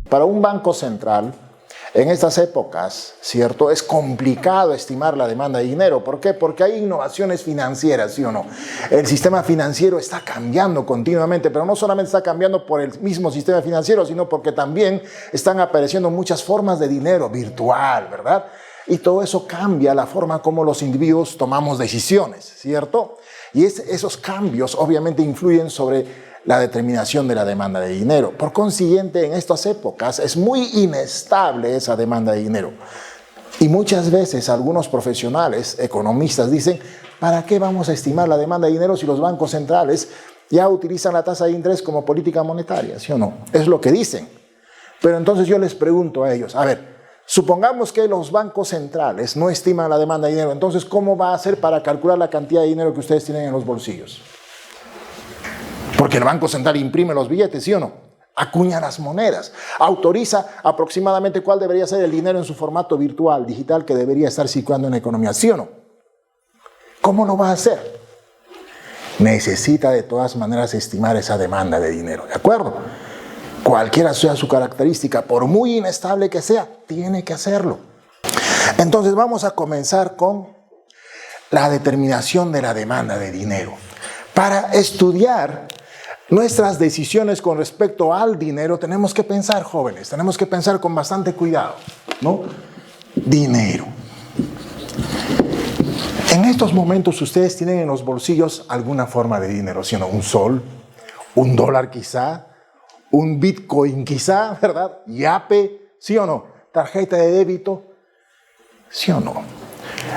Para un banco central, en estas épocas, ¿cierto?, es complicado estimar la demanda de dinero. ¿Por qué? Porque hay innovaciones financieras, ¿sí o no? El sistema financiero está cambiando continuamente, pero no solamente está cambiando por el mismo sistema financiero, sino porque también están apareciendo muchas formas de dinero virtual, ¿verdad? Y todo eso cambia la forma como los individuos tomamos decisiones, ¿cierto? Y esos cambios obviamente influyen sobre la determinación de la demanda de dinero. Por consiguiente, en estas épocas es muy inestable esa demanda de dinero. Y muchas veces algunos profesionales, economistas, dicen, ¿para qué vamos a estimar la demanda de dinero si los bancos centrales ya utilizan la tasa de interés como política monetaria? ¿Sí o no? Es lo que dicen. Pero entonces yo les pregunto a ellos, a ver, supongamos que los bancos centrales no estiman la demanda de dinero, entonces ¿cómo va a hacer para calcular la cantidad de dinero que ustedes tienen en los bolsillos? Porque el Banco Central imprime los billetes, ¿sí o no? Acuña las monedas, autoriza aproximadamente cuál debería ser el dinero en su formato virtual, digital, que debería estar circulando en la economía, ¿sí o no? ¿Cómo lo va a hacer? Necesita de todas maneras estimar esa demanda de dinero, ¿de acuerdo? Cualquiera sea su característica, por muy inestable que sea, tiene que hacerlo. Entonces vamos a comenzar con la determinación de la demanda de dinero. Para estudiar nuestras decisiones con respecto al dinero, tenemos que pensar, jóvenes, tenemos que pensar con bastante cuidado, ¿no? Dinero. En estos momentos ustedes tienen en los bolsillos alguna forma de dinero, ¿sí o no? Un sol, un dólar quizá, un bitcoin quizá, ¿verdad? Yape, ¿sí o no? Tarjeta de débito, ¿sí o no?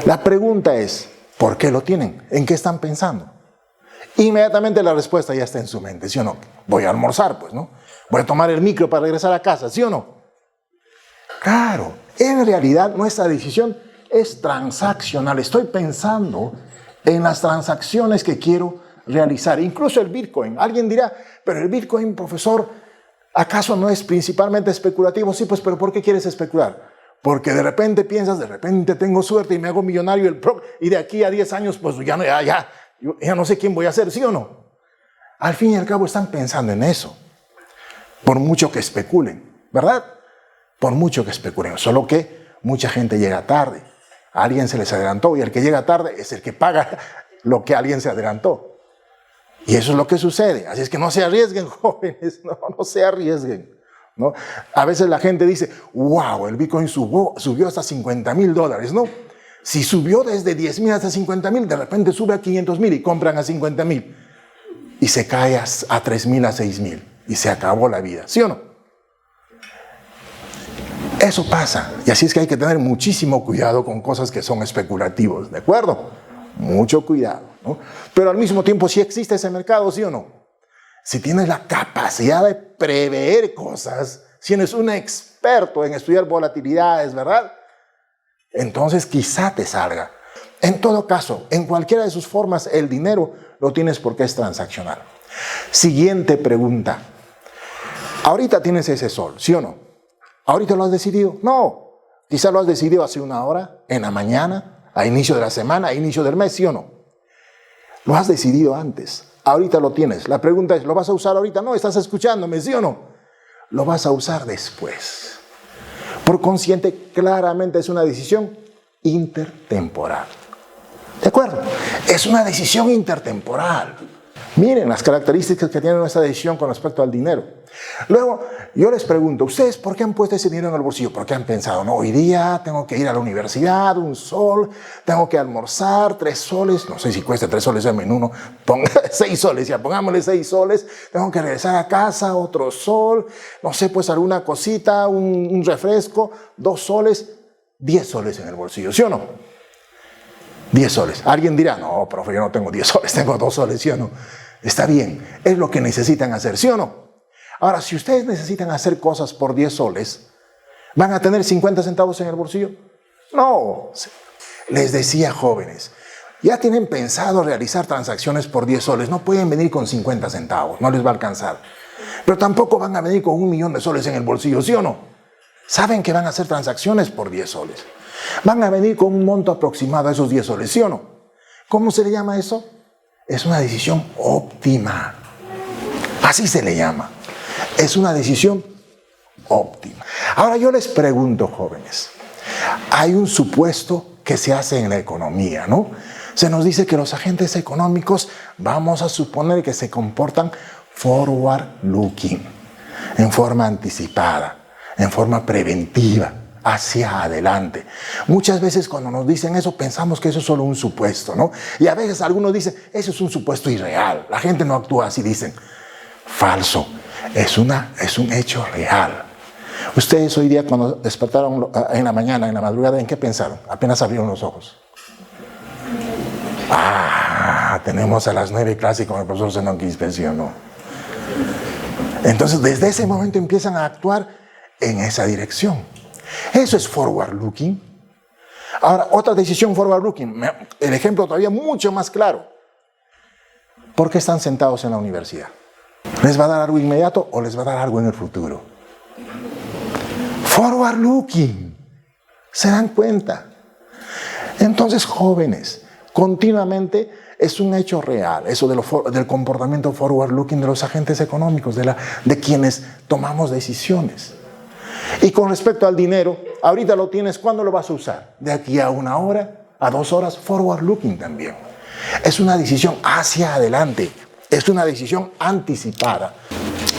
La pregunta es, ¿por qué lo tienen? ¿En qué están pensando? Inmediatamente la respuesta ya está en su mente, ¿sí o no? Voy a almorzar, pues, ¿no? Voy a tomar el micro para regresar a casa, ¿sí o no? Claro, en realidad nuestra decisión es transaccional. Estoy pensando en las transacciones que quiero realizar. Incluso el Bitcoin. Alguien dirá, pero el Bitcoin, profesor, ¿acaso no es principalmente especulativo? Sí, pues, pero ¿por qué quieres especular? Porque de repente piensas, de repente tengo suerte y me hago millonario y de aquí a 10 años, pues ya no sé quién voy a ser, ¿sí o no? Al fin y al cabo están pensando en eso. Por mucho que especulen, ¿verdad? Por mucho que especulen. Solo que mucha gente llega tarde. A alguien se les adelantó y el que llega tarde es el que paga lo que alguien se adelantó. Y eso es lo que sucede. Así es que no se arriesguen, jóvenes. No se arriesguen, ¿no? A veces la gente dice, wow, el Bitcoin subió hasta $50,000, ¿no? Si subió desde 10,000 hasta 50,000, de repente sube a 500,000 y compran a 50,000. Y se cae a 3,000, a 6,000. Y se acabó la vida, ¿sí o no? Eso pasa. Y así es que hay que tener muchísimo cuidado con cosas que son especulativos, ¿de acuerdo? Mucho cuidado, ¿no? Pero al mismo tiempo sí existe ese mercado, ¿sí o no? Si tienes la capacidad de prever cosas, si eres un experto en estudiar volatilidades, ¿verdad? Entonces quizá te salga. En todo caso, en cualquiera de sus formas, el dinero lo tienes porque es transaccional. Siguiente pregunta. Ahorita tienes ese sol, ¿sí o no? ¿Ahorita lo has decidido? No. Quizá lo has decidido hace una hora, en la mañana, a inicio de la semana, a inicio del mes, ¿sí o no? Lo has decidido antes. Ahorita lo tienes. La pregunta es, ¿lo vas a usar ahorita? No, estás escuchándome, ¿sí o no? Lo vas a usar después. Por consiguiente, claramente es una decisión intertemporal. ¿De acuerdo? Es una decisión intertemporal. Miren las características que tiene nuestra decisión con respecto al dinero. Luego, yo les pregunto, ¿ustedes por qué han puesto ese dinero en el bolsillo? ¿Por qué han pensado, no, hoy día tengo que ir a la universidad, un sol, tengo que almorzar, 3 soles, no sé si cuesta 3 soles el menú, no, 6 soles, ya pongámosle 6 soles, tengo que regresar a casa, otro sol, no sé, pues alguna cosita, un refresco, 2 soles, 10 soles en el bolsillo, ¿sí o no? 10 soles. Alguien dirá, no, profe, yo no tengo 10 soles, tengo 2 soles, ¿sí o no? Está bien, es lo que necesitan hacer, ¿sí o no? Ahora, si ustedes necesitan hacer cosas por 10 soles, ¿van a tener 50 centavos en el bolsillo? No. Les decía, jóvenes, ya tienen pensado realizar transacciones por 10 soles, no pueden venir con 50 centavos, no les va a alcanzar. Pero tampoco van a venir con 1,000,000 de soles en el bolsillo, ¿sí o no? Saben que van a hacer transacciones por 10 soles. Van a venir con un monto aproximado a esos 10 soles, ¿sí o no? ¿Cómo se le llama eso? Es una decisión óptima. Así se le llama. Es una decisión óptima. Ahora yo les pregunto, jóvenes, hay un supuesto que se hace en la economía, ¿no? Se nos dice que los agentes económicos, vamos a suponer que se comportan forward looking, en forma anticipada, en forma preventiva, hacia adelante. Muchas veces cuando nos dicen eso pensamos que eso es solo un supuesto, ¿no? Y a veces algunos dicen, eso es un supuesto irreal. La gente no actúa así, dicen. Falso. Es un hecho real. Ustedes hoy día cuando despertaron en la mañana, en la madrugada, ¿en qué pensaron? Apenas abrieron los ojos. Tenemos a las 9 clase con el profesor Zenón Quispe, ¿sí o no? Entonces, desde ese momento empiezan a actuar en esa dirección. Eso es forward looking. Ahora, otra decisión forward looking. El ejemplo todavía mucho más claro. ¿Por qué están sentados en la universidad? ¿Les va a dar algo inmediato o les va a dar algo en el futuro? Forward looking. ¿Se dan cuenta? Entonces, jóvenes, continuamente es un hecho real, eso del comportamiento forward looking de los agentes económicos, de quienes tomamos decisiones. Y con respecto al dinero, ahorita lo tienes, ¿cuándo lo vas a usar? De aquí a 1 hora, a 2 horas, forward looking también. Es una decisión hacia adelante, es una decisión anticipada.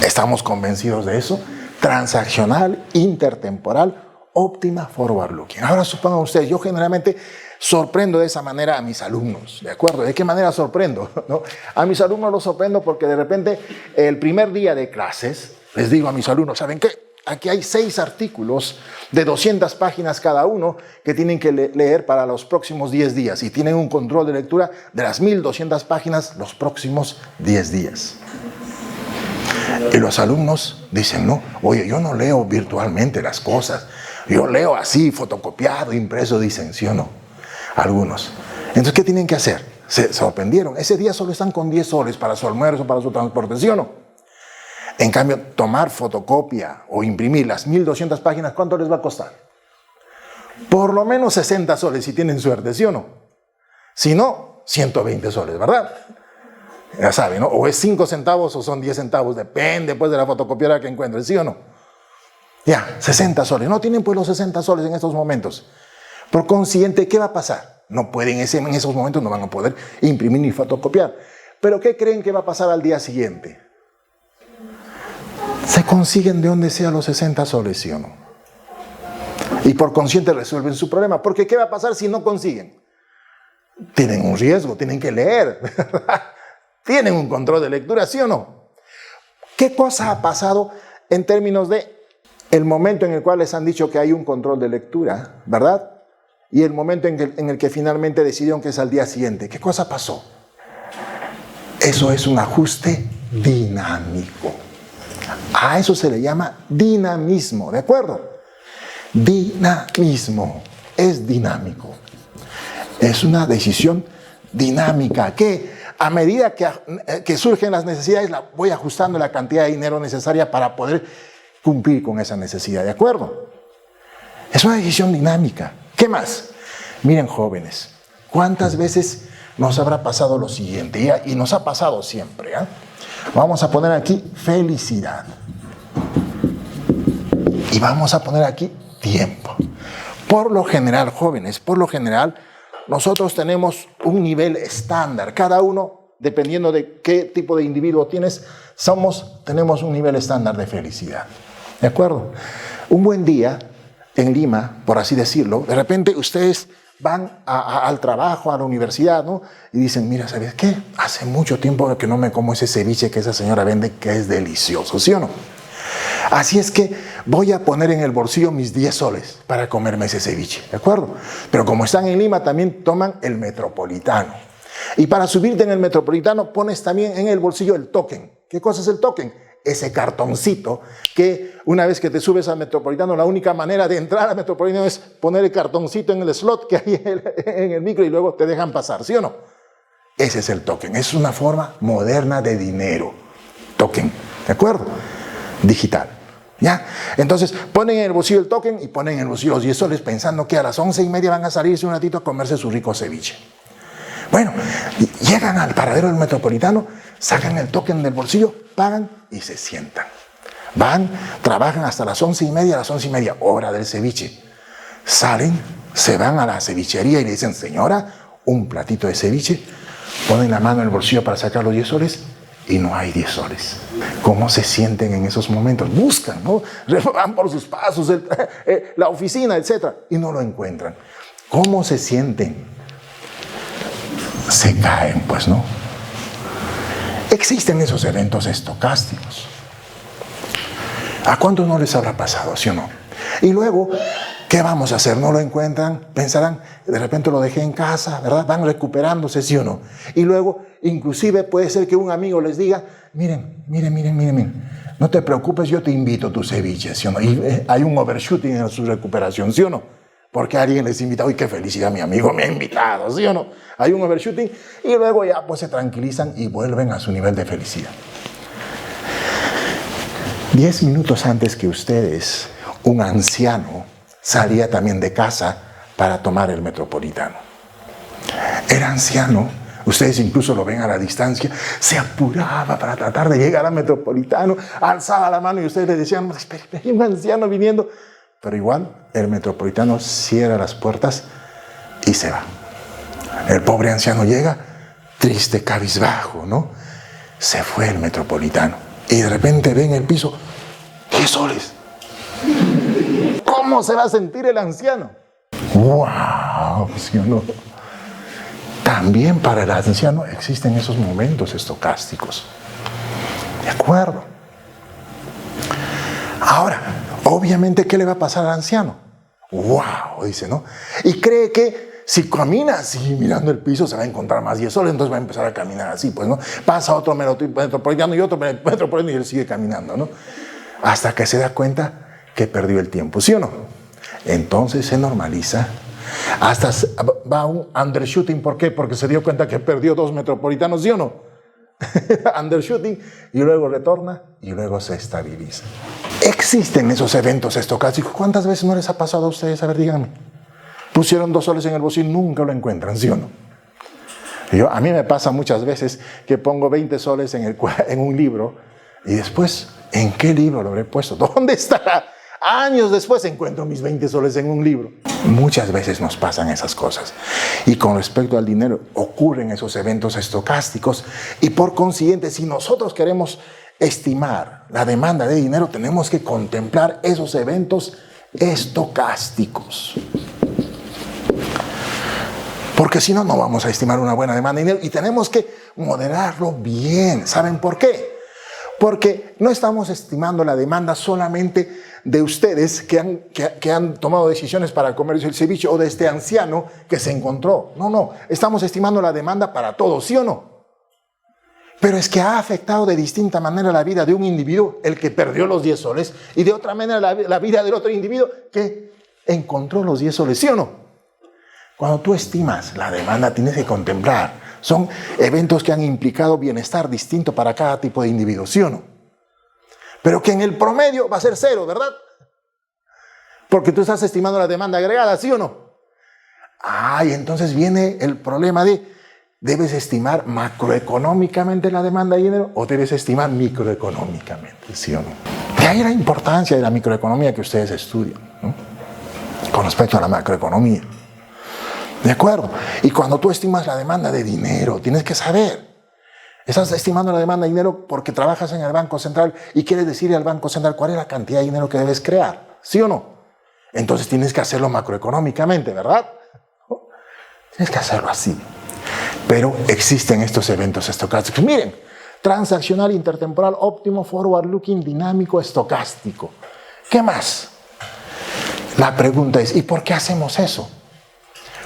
¿Estamos convencidos de eso? Transaccional, intertemporal, óptima, forward looking. Ahora supongan ustedes, yo generalmente sorprendo de esa manera a mis alumnos, ¿de acuerdo? ¿De qué manera sorprendo? ¿No? A mis alumnos los sorprendo porque de repente el primer día de clases les digo a mis alumnos, ¿saben qué? Aquí hay 6 artículos de 200 páginas cada uno que tienen que leer para los próximos 10 días y tienen un control de lectura de las 1200 páginas los próximos 10 días. Y los alumnos dicen, no, oye, yo no leo virtualmente las cosas, yo leo así, fotocopiado, impreso, dicen, ¿sí o no? Algunos. Entonces, ¿qué tienen que hacer? Se sorprendieron. Ese día solo están con 10 soles para su almuerzo, para su transporte, ¿sí o no? En cambio, tomar fotocopia o imprimir las 1200 páginas, ¿cuánto les va a costar? Por lo menos 60 soles si tienen suerte, ¿sí o no? Si no, 120 soles, ¿verdad? Ya saben, ¿no? O es 5 centavos o son 10 centavos, depende pues de la fotocopiadora que encuentren, ¿sí o no? Ya, 60 soles. No tienen pues los 60 soles en estos momentos. Por consiguiente, ¿qué va a pasar? No pueden, en esos momentos no van a poder imprimir ni fotocopiar. ¿Pero qué creen que va a pasar al día siguiente? Se consiguen de donde sea los 60 soles, ¿sí o no? Y por consiguiente resuelven su problema. Porque ¿qué va a pasar si no consiguen? Tienen un riesgo, tienen que leer. Tienen un control de lectura, ¿sí o no? ¿Qué cosa ha pasado en términos de el momento en el cual les han dicho que hay un control de lectura, ¿verdad? Y el momento en el que finalmente decidieron que es al día siguiente? ¿Qué cosa pasó? Eso es un ajuste dinámico. A eso se le llama dinamismo, ¿de acuerdo? Dinamismo, es dinámico. Es una decisión dinámica que a medida que surgen las necesidades, voy ajustando la cantidad de dinero necesaria para poder cumplir con esa necesidad, ¿de acuerdo? Es una decisión dinámica. ¿Qué más? Miren, jóvenes, ¿cuántas veces nos habrá pasado lo siguiente? Y nos ha pasado siempre, ¿eh? Vamos a poner aquí felicidad. Y vamos a poner aquí tiempo. Por lo general, jóvenes, por lo general, nosotros tenemos un nivel estándar. Cada uno, dependiendo de qué tipo de individuo tienes, tenemos un nivel estándar de felicidad. ¿De acuerdo? Un buen día en Lima, por así decirlo, de repente ustedes van al trabajo, a la universidad, ¿no? Y dicen, mira, ¿sabes qué? Hace mucho tiempo que no me como ese ceviche que esa señora vende, que es delicioso, ¿sí o no? Así es que voy a poner en el bolsillo mis 10 soles para comerme ese ceviche, ¿de acuerdo? Pero como están en Lima, también toman el Metropolitano. Y para subirte en el Metropolitano, pones también en el bolsillo el token. ¿Qué cosa es el token? Ese cartoncito que una vez que te subes al Metropolitano, la única manera de entrar al Metropolitano es poner el cartoncito en el slot que hay en el micro y luego te dejan pasar, ¿sí o no? Ese es el token, es una forma moderna de dinero. Token, ¿de acuerdo? Digital, ¿ya? Entonces ponen en el bolsillo el token y ponen en el bolsillo los 10 soles pensando que a las 11:30 van a salirse un ratito a comerse su rico ceviche. Bueno, llegan al paradero del Metropolitano, sacan el token del bolsillo, pagan y se sientan. Van, trabajan hasta las 11:30, a las 11:30, hora del ceviche. Salen, se van a la cevichería y le dicen, señora, un platito de ceviche. Ponen la mano en el bolsillo para sacar los 10 soles y no hay 10 soles. ¿Cómo se sienten en esos momentos? Buscan, ¿no? Van por sus pasos, la oficina, etc. y no lo encuentran. ¿Cómo se sienten? Se caen, pues, ¿no? Existen esos eventos estocásticos. ¿A cuántos no les habrá pasado, sí o no? Y luego, ¿qué vamos a hacer? ¿No lo encuentran? Pensarán, de repente lo dejé en casa, ¿verdad? Van recuperándose, ¿sí o no? Y luego, inclusive puede ser que un amigo les diga, miren, no te preocupes, yo te invito a tu ceviche, ¿sí o no? Y hay un overshooting en su recuperación, ¿sí o no? Porque alguien les invita, ¡uy, qué felicidad, mi amigo me ha invitado!, ¿sí o no? Hay un overshooting y luego ya pues se tranquilizan y vuelven a su nivel de felicidad. 10 minutos antes que ustedes, un anciano salía también de casa para tomar el Metropolitano. El anciano, ustedes incluso lo ven a la distancia, se apuraba para tratar de llegar al Metropolitano, alzaba la mano y ustedes le decían, espera, hay un anciano viniendo. Pero igual, el Metropolitano cierra las puertas y se va. El pobre anciano llega, triste, cabizbajo, ¿no? Se fue el Metropolitano. Y de repente ve en el piso 10 soles. ¿Cómo se va a sentir el anciano? ¡Wow! ¿Sí o no? También para el anciano existen esos momentos estocásticos. ¿De acuerdo? Ahora, obviamente, ¿qué le va a pasar al anciano? ¡Wow! Dice, ¿no? Y cree que si camina así, mirando el piso, se va a encontrar más 10 soles, entonces va a empezar a caminar así, pues, ¿no? Pasa otro metropolitano y otro metropolitano y él sigue caminando, ¿no? Hasta que se da cuenta que perdió el tiempo, ¿sí o no? Entonces se normaliza. Hasta va un undershooting, ¿por qué? Porque se dio cuenta que perdió 2 metropolitanos, ¿sí o no? Undershooting, y luego retorna y luego se estabiliza. Existen esos eventos estocásticos. ¿Cuántas veces no les ha pasado a ustedes? A ver, díganme. Pusieron 2 soles en el bolsillo y nunca lo encuentran, ¿sí o no? A mí me pasa muchas veces que pongo 20 soles en un libro y después, ¿en qué libro lo habré puesto? ¿Dónde estará? Años después encuentro mis 20 soles en un libro. Muchas veces nos pasan esas cosas. Y con respecto al dinero, ocurren esos eventos estocásticos y por consiguiente, si nosotros queremos estimar la demanda de dinero, tenemos que contemplar esos eventos estocásticos. Porque si no, no vamos a estimar una buena demanda de dinero y tenemos que moderarlo bien. ¿Saben por qué? Porque no estamos estimando la demanda solamente de ustedes que han tomado decisiones para comer el ceviche o de este anciano que se encontró. No, estamos estimando la demanda para todos, ¿sí o no? Pero es que ha afectado de distinta manera la vida de un individuo, el que perdió los 10 soles, y de otra manera la vida del otro individuo que encontró los 10 soles, ¿sí o no? Cuando tú estimas la demanda, tienes que contemplar. Son eventos que han implicado bienestar distinto para cada tipo de individuo, ¿sí o no? Pero que en el promedio va a ser 0, ¿verdad? Porque tú estás estimando la demanda agregada, ¿sí o no? Y entonces viene el problema de, ¿debes estimar macroeconómicamente la demanda de dinero o debes estimar microeconómicamente, ¿sí o no? De ahí la importancia de la microeconomía que ustedes estudian, ¿no? Con respecto a la macroeconomía. ¿De acuerdo? Y cuando tú estimas la demanda de dinero, tienes que saber. Estás estimando la demanda de dinero porque trabajas en el Banco Central y quieres decirle al Banco Central cuál es la cantidad de dinero que debes crear, ¿sí o no? Entonces tienes que hacerlo macroeconómicamente, ¿verdad? Tienes que hacerlo así. Pero existen estos eventos estocásticos. Miren, transaccional, intertemporal, óptimo, forward looking, dinámico, estocástico. ¿Qué más? La pregunta es, ¿y por qué hacemos eso?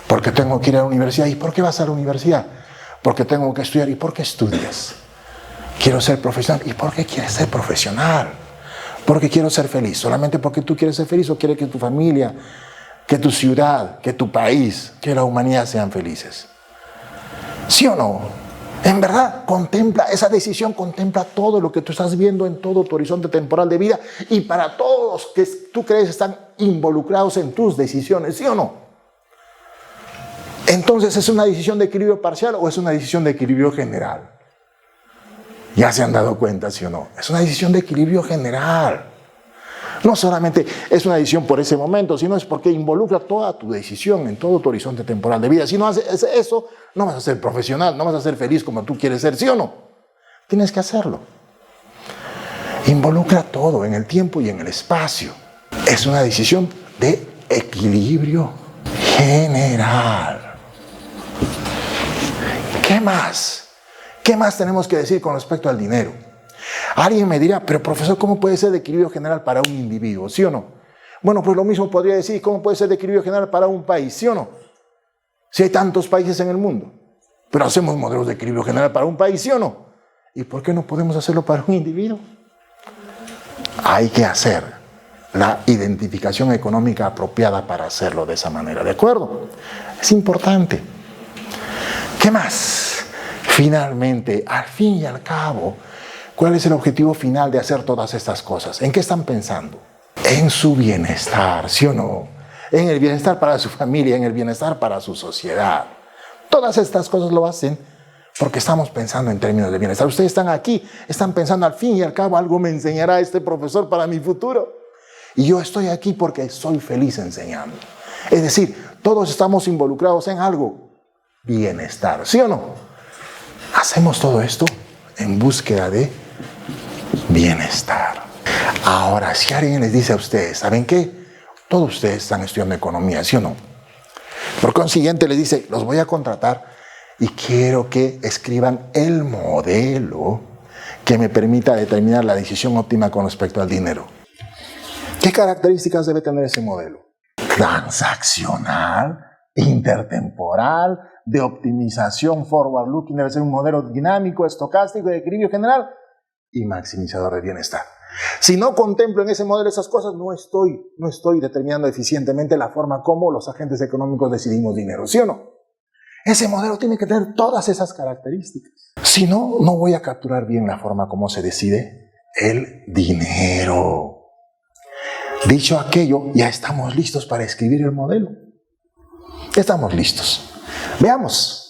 Porque tengo que ir a la universidad. ¿Y por qué vas a la universidad? Porque tengo que estudiar. ¿Y por qué estudias? Quiero ser profesional. ¿Y por qué quieres ser profesional? Porque quiero ser feliz. ¿Solamente porque tú quieres ser feliz o quieres que tu familia, que tu ciudad, que tu país, que la humanidad sean felices? ¿Sí o no? En verdad, esa decisión contempla todo lo que tú estás viendo en todo tu horizonte temporal de vida y para todos que tú crees están involucrados en tus decisiones, ¿sí o no? Entonces, ¿es una decisión de equilibrio parcial o es una decisión de equilibrio general? ¿Ya se han dado cuenta, sí o no? Es una decisión de equilibrio general. No solamente es una decisión por ese momento, sino es porque involucra toda tu decisión en todo tu horizonte temporal de vida. Si no haces eso, no vas a ser profesional, no vas a ser feliz como tú quieres ser, ¿sí o no? Tienes que hacerlo. Involucra todo en el tiempo y en el espacio. Es una decisión de equilibrio general. ¿Qué más? ¿Qué más tenemos que decir con respecto al dinero? Alguien me dirá, pero profesor, ¿cómo puede ser de equilibrio general para un individuo? ¿Sí o no? Bueno, pues lo mismo podría decir, ¿cómo puede ser de equilibrio general para un país? ¿Sí o no? Si hay tantos países en el mundo, pero hacemos modelos de equilibrio general para un país, ¿sí o no? ¿Y por qué no podemos hacerlo para un individuo? Hay que hacer la identificación económica apropiada para hacerlo de esa manera, ¿de acuerdo? Es importante. ¿Qué más? Finalmente, al fin y al cabo, ¿cuál es el objetivo final de hacer todas estas cosas? ¿En qué están pensando? En su bienestar, ¿sí o no? En el bienestar para su familia, en el bienestar para su sociedad. Todas estas cosas lo hacen porque estamos pensando en términos de bienestar. Ustedes están aquí, están pensando al fin y al cabo algo me enseñará este profesor para mi futuro. Y yo estoy aquí porque soy feliz enseñando. Es decir, todos estamos involucrados en algo. Bienestar, ¿sí o no? Hacemos todo esto en búsqueda de bienestar. Ahora, si alguien les dice a ustedes, ¿saben qué? Todos ustedes están estudiando economía, ¿sí o no? Por consiguiente, les dice, los voy a contratar y quiero que escriban el modelo que me permita determinar la decisión óptima con respecto al dinero. ¿Qué características debe tener ese modelo? Transaccional, intertemporal, de optimización, forward looking, debe ser un modelo dinámico, estocástico, de equilibrio general y maximizador de bienestar. Si no contemplo en ese modelo esas cosas, no estoy determinando eficientemente la forma como los agentes económicos decidimos dinero, ¿sí o no? Ese modelo tiene que tener todas esas características. Si no, no voy a capturar bien la forma como se decide el dinero. Dicho aquello, ya estamos listos para escribir el modelo. Estamos listos. Veamos.